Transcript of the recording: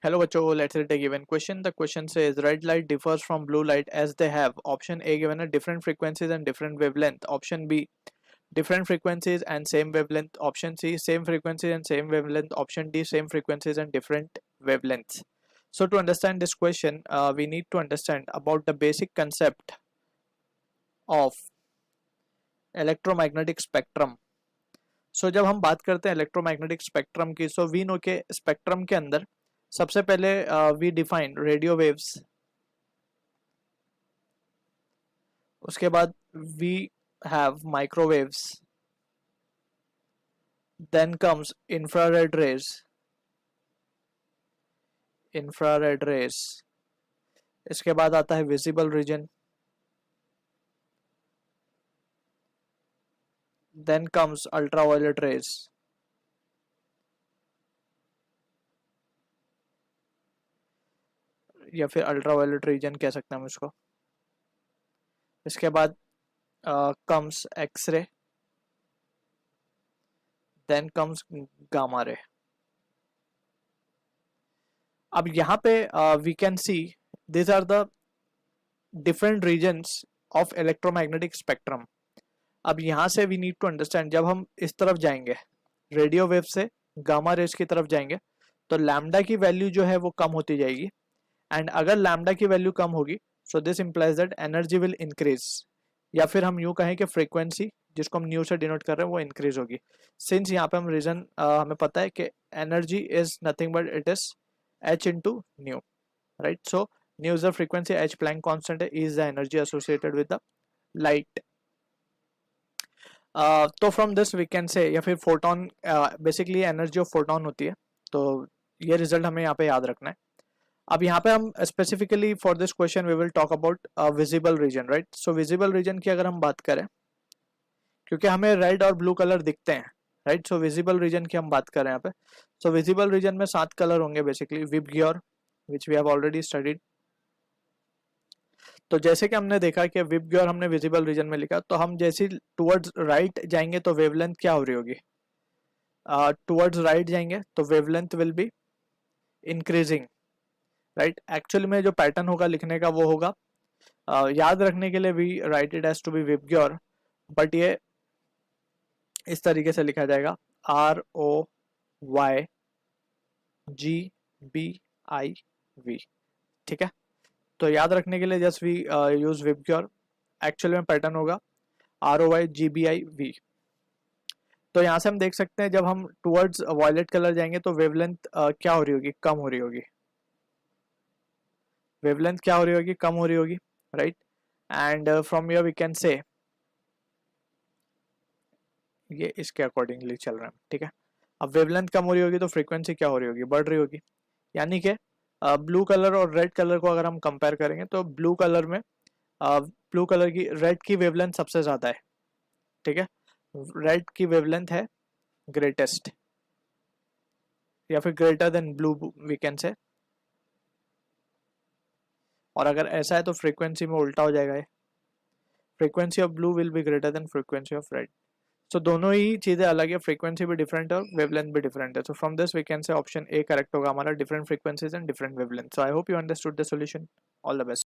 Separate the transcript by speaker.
Speaker 1: Hello बच्चों, let's read a given question. The question says red light differs from blue light as they have option A given a different frequencies and different wavelength, option B different frequencies and same wavelength, option C same frequencies and same wavelength, option D same frequencies and different wavelengths. So to understand this question, we need to understand about the basic concept of electromagnetic spectrum. सो जब हम बात करते हैं electromagnetic spectrum की, so we know के spectrum के अंदर सबसे पहले वी डिफाइन रेडियो वेव्स, उसके बाद we have microwaves, then comes infrared rays, इसके बाद आता है visible region, then comes ultraviolet rays, या फिर अल्ट्रावायलेट रीजन कह सकते हैं हम इसको। इसके बाद comes X ray, then comes gamma ray. अब यहाँ पे we can see this are the different regions of electromagnetic spectrum. अब यहाँ से वी नीड टू अंडरस्टैंड, जब हम इस तरफ जाएंगे रेडियो वेव से गामा रेज की तरफ जाएंगे तो लैम्डा की वैल्यू जो है वो कम होती जाएगी, एंड अगर लैम्डा की वैल्यू कम होगी so this implies that energy will increase, या फिर हम यूँ कहें कि फ्रीक्वेंसी जिसको हम न्यू से डिनोट कर रहे हैं वो इंक्रीज होगी। सिंस यहाँ पे हम रीजन हमें पता है कि energy is nothing but it is h into nu, right? So nu is the frequency, h Planck constant is the energy associated with the light. तो from this we can say, या फिर photon basically energy of photon होती है, तो ये result हमें यहाँ पे याद रखना है। अब यहाँ पे हम specifically for this question we will talk about visible region, right? So visible region की अगर हम बात करें, क्योंकि हमें रेड और ब्लू कलर दिखते हैं, राइट? सो विजिबल रीजन की हम बात करें यहाँ पे, सो विजिबल रीजन में 7 कलर होंगे basically, VIBGYOR which we have already studied. तो जैसे कि हमने देखा कि विबग्योर हमने विजिबल रीजन में लिखा, तो हम जैसे टुवर्ड्स राइट जाएंगे तो वेवलेंथ क्या हो रही होगी? टुवर्ड्स राइट जाएंगे तो wavelength will be increasing, right? Actually में जो पैटर्न होगा लिखने का वो होगा, याद रखने के लिए we write it as to be VIBGYOR, but ये इस तरीके से लिखा जाएगा ROYGBIV, ठीक है? तो याद रखने के लिए just we use VIBGYOR, actual में पैटर्न होगा ROYGBIV। तो यहाँ से हम देख सकते हैं जब हम टुवर्ड्स वॉयलेट कलर जाएंगे तो वेवलेंथ क्या हो रही होगी? कम हो रही होगी। वेवलेंथ क्या हो रही होगी? कम हो रही होगी, right? And from here we can say ये इसके अकॉर्डिंगली चल रहा है, ठीक है? अब वेवलेंथ कम हो रही होगी तो फ्रीक्वेंसी क्या हो रही होगी? बढ़ रही होगी। यानी कि ब्लू कलर और रेड कलर को अगर हम कंपेयर करेंगे तो ब्लू कलर में ब्लू कलर की, रेड की वेवलेंथ सबसे ज़्यादा है, ठीक है? रेड की वेवलेंथ है ग्रेटेस्ट, या फिर greater than blue we can say. और अगर ऐसा है तो फ्रीक्वेंसी में उल्टा हो जाएगा, ये frequency of blue will be greater than frequency of red. So दोनों ही चीज़ें अलग है, फ्रीक्वेंसी भी डिफरेंट है और वेवलेंथ भी डिफरेंट है। So from this we can say option A correct होगा हमारा, different frequencies and different wavelength. So I hope you understood the solution. All the best.